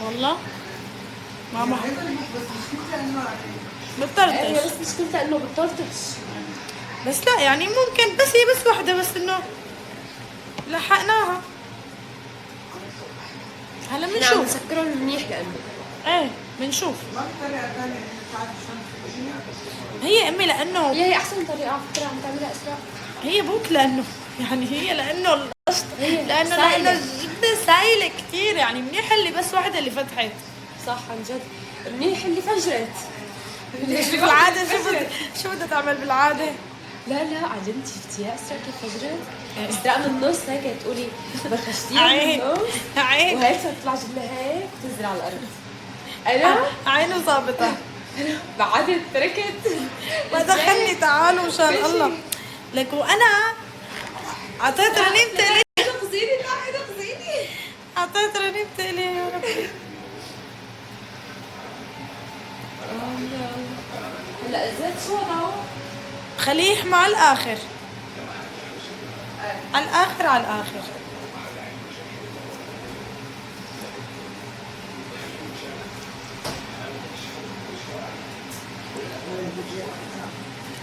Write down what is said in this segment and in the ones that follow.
والله ماما بس مشكلتها انه بتطرطش. بس لا يعني ممكن، بس هي بس واحدة، بس انه لحقناها. هلا نعم بنشوف. نسكرهم منيح لانه ايه بنشوف. هي امي لانه هي احسن طريقه على فكره عم تعملها اسراء. هي بوك لانه يعني هي لانه لانه سايلة. جدا سايله كثير، يعني منيح اللي بس واحده اللي فتحت. صح عن جد منيح اللي فجرت. بالعاده شو بدها تعمل بالعاده؟ لا عن جد شفتيها اسراء كيف فجرت؟ اسراء من النص هيك تقولي بخشتيها من عين النص عين وهيك تطلع جبلها هيك وتنزل على الارض. انا عينه ظابطه. بعدت تركت ما دخلني تعالوا مشان الله لك، وانا اعطيت رنيمتي لي، خذيني لا خذيني. اعطيت رنيمتي لي يا ربي. هلا الزيت شو وضعه؟ خليه يحمى على الاخر، على الاخر، على الاخر.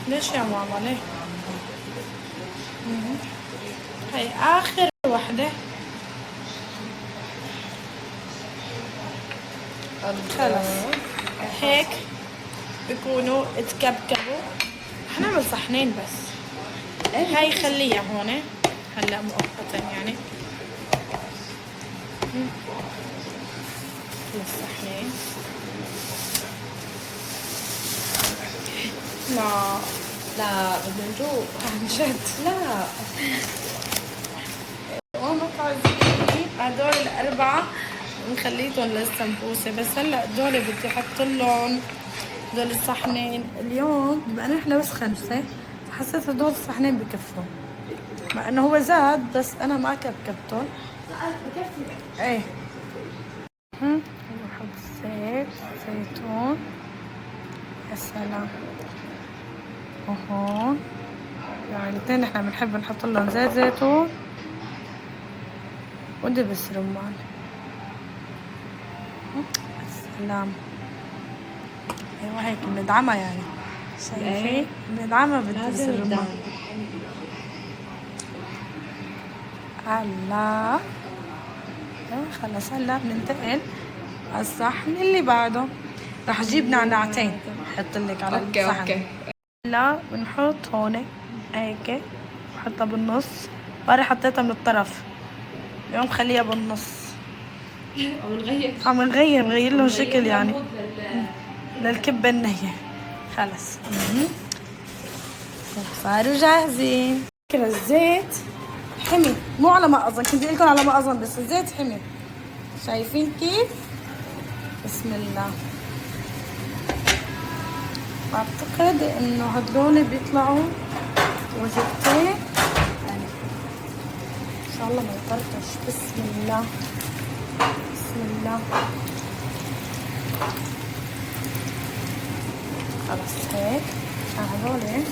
ليش يا ماما ليه؟ هي اخر وحده. خلص هيك بيكونوا اتكبكبوا. حنعمل صحنين بس. هاي خليها هون هلا مؤقتا يعني. صحنين. لا بدنا نروق عن جد لا ماما تعزيني. هدول الأربعة نخليتهم للسمبوسة، بس هلا هدول بدي احط لهم هدول الصحنين اليوم، بما انه احنا بس 5 فحسيت هدول الصحنين بكفوا، مع انه هو زاد بس انا ما كبكبتهم. بكفي. ايه بحط زيت زيتون. يا سلام. وهون يعني الاثنين احنا بنحب نحط لهم زيت زيتون ودبس رمان. سلام. ايوه هيك بندعمها يعني، شايفين؟ بندعمها بدبس الرمان. الله. خلص هلا بننتقل على الصحن اللي بعده. رح اجيب نعناعتين احط لك على الصحن. اوكي لا بنحط هون هيك، بحطها بالنص. باري حطيتها من الطرف، اليوم خليها بالنص. عم نغير لهم شكل يعني للكبة النية. خلص صاروا جاهزين. كده الزيت حمي، مو على ما اظن، كنت لكم على ما اظن، بس الزيت حمي. شايفين كيف؟ بسم الله. اعتقد انه هدول بيطلعوا وجبتين يعني. ان شاء الله ما يطرطش. بسم الله بسم الله. خلص هيك عشان هدول يعني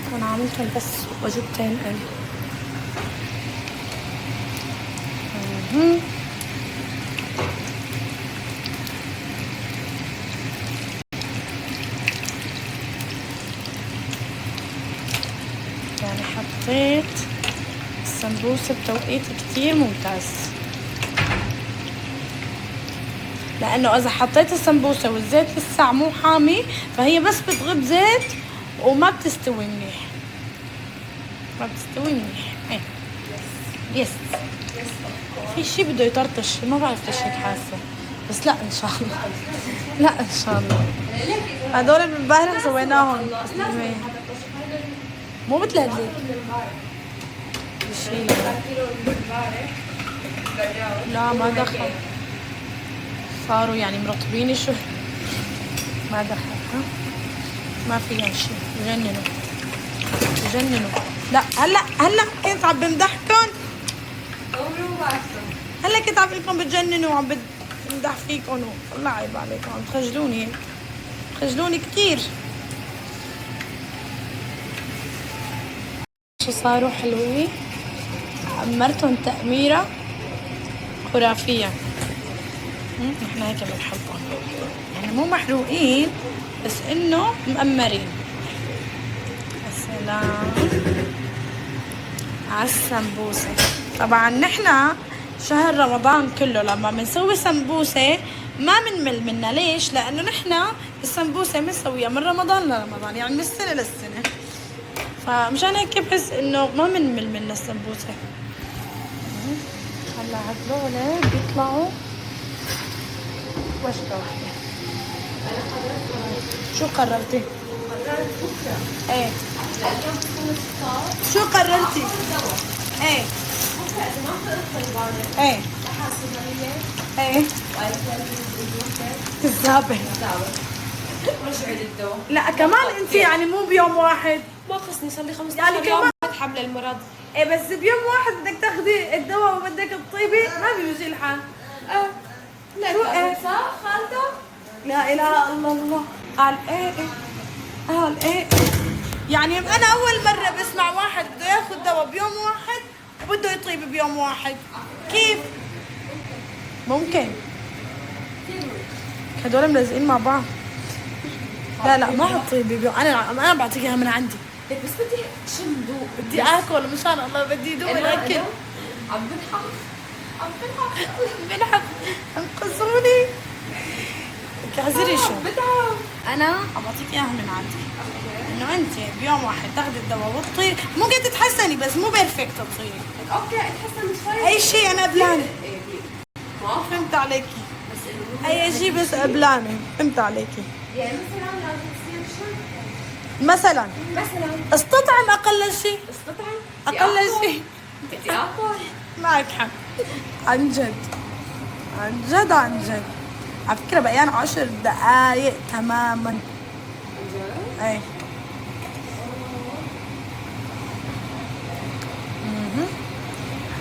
بكون عملتهم بس وجبتين يعني حطيت السمبوسة بتوقيت كتير ممتاز، لأنه إذا حطيت السمبوسة والزيت لسه مو حامي فهي بس بتغب زيت وما بتستوي منيح، ما بتستوي منيح. ايه يس في شي بده يطرطش، ما بعرف ليش هيك حاسة، بس لا إن شاء الله. لا إن شاء الله. هدول امبارح سويناهم مو مثل هدول. لا ما دخل، صاروا يعني مرطبين شو. ما دخل. ما فيهم شيء. بجننوا. لا هلا كنت عم بمدحكم. هلا كنت عم بقول لكم بتجننوا وعم بمدح فيكم. والله عيب عليكم، عم تخجلوني هيك، تخجلوني كثير. شو صاروا حلوين. حمرتهم تأميرة خرافية. نحن هيك بنحبهم، يعني مو محروقين بس انه مأمرين. السلام على السمبوسة. طبعا نحن شهر رمضان كله لما بنسوي سمبوسة ما بنمل منها. ليش؟ لأنه نحن السمبوسة بنسويها من رمضان لرمضان، يعني من السنة للسنة، فمشان هيك بحس انه ما بنمل منها السمبوسة. هلا هدول بيطلعوا وجبة واحدة. شو قررتي؟ قررت بكره ايه اليوم بكون الفطار. شو قررتي؟ ايه بكره اذا ما فطرت طيبانه ايه رح صيدليه ايه وايضا كذابة. رجعي للدواء. لا كمان انت يعني مو بيوم واحد، ما خصني صار لي 15 يعني يوم كمان- حمل المرض. ايه بس بيوم واحد بدك تاخذي الدواء وبدك تطيبي ما بيجي الحال. لا شو إيه؟ صح خالته؟ لا اله الا الله. قال ايه ايه قال ايه إيه. يعني انا اول مرة بسمع واحد بده ياخذ دواء بيوم واحد وبده يطيب بيوم واحد. كيف؟ ممكن هدول ملزقين مع بعض. لا لا ما حطيبي بيوم، انا بعطيك اياها من عندي. ليك بس بدي شم ذوق. بدي اكل مشان الله، بدي دوق الاكل. عم بنحق عم بنحق بنحب انقذوني. اعذري شو بتعب. انا بعطيك اياها من عندي، انه انت بيوم واحد تاخذي الدواء وتطيري. ممكن تتحسني بس مو بيرفكت تصيري. اوكي اتحسن شوي. اي شيء انا قبلانه. إيه، ما فهمت عليكي. بس انه اي شيء بس قبلانه. فهمت عليكي. يعني مثلا لازم تصير شو؟ مثلا مثلا استطعم اقل شيء، استطعم. اقل شيء. بدي اكل. معك حق عن جد عن جد عن جد. على فكرة بقيان 10 دقايق تماما. ايه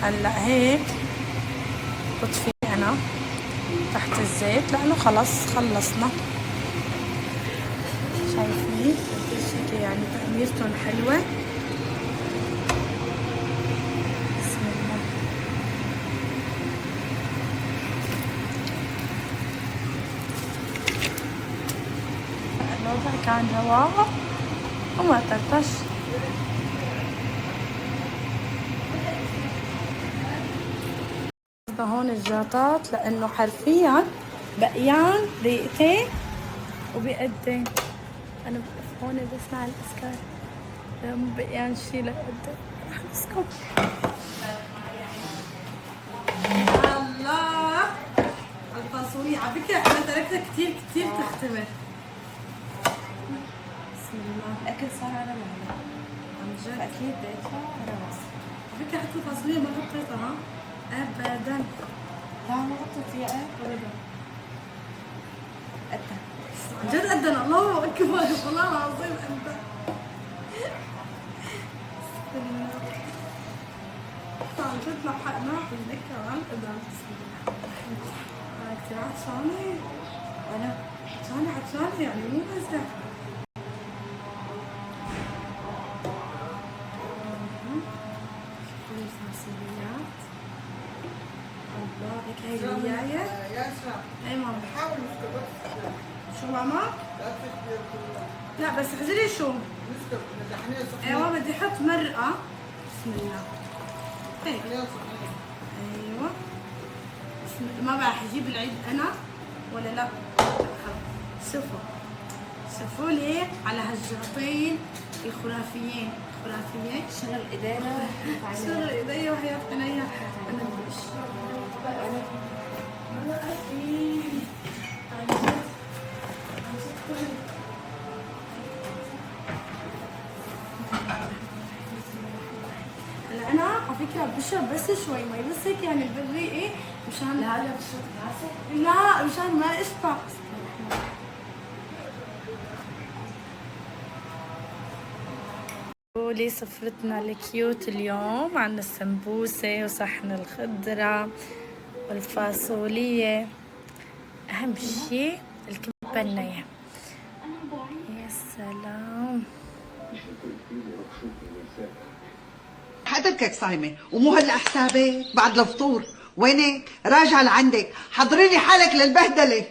هلا هيك بطفي انا تحت الزيت لانه خلص خلصنا. شايفين قديش هيك يعني تأميرتهم حلوة. بسم الله. الوضع كان رواق وما ترتش. هون الجاطات لانه حرفيا بقيان دقيقتين وبيقدم. انا بقف هون بسمع الاسكار، مو بقيان شي لقدام. رح اسكت. الله الفاصوليا على فكره انا تركتها كثير كثير تختمر. بسم الله. الاكل صار على مهله. عن جد اكيد بيطلع على راسي. على فكره حتى الفاصوليا ما حطيتها ابدا. لا ما غطت فيها ابدا. قدها. عن جد أدنى. الله أكبر والله العظيم أنت. عن جد لحقنا بنذكر عن الأذان. أنا كثير عطشانة. أنا عطشانة يعني مو هزة. الفاصوليات. الله هيك هي الوياية. أي ماما. شو ماما؟ لا بس احذري شو؟ ايوه بدي احط مرقة. بسم الله. هيك ايوه بسم الله. ما بعرف اجيب العيد انا ولا لا. شوفوا لي على هالجاطين الخرافيين. خرافيين. شغل ايدينا. شغل ايدي وحياة عينيا. انا بدي هلا انا على فكره بشرب بس شوي مي بس هيك يعني بالريقه مشان لا بشرب راسك. لا مشان ما اشبع. لي سفرتنا الكيوت اليوم عن السمبوسة وصحن الخضرة والفاصولية. أهم شيء الكمبنية. يا سلام. اتركك صايمه ومو هلا حسابك بعد الفطور. وينك؟ راجعه لعندك، حضري لي حالك للبهدله.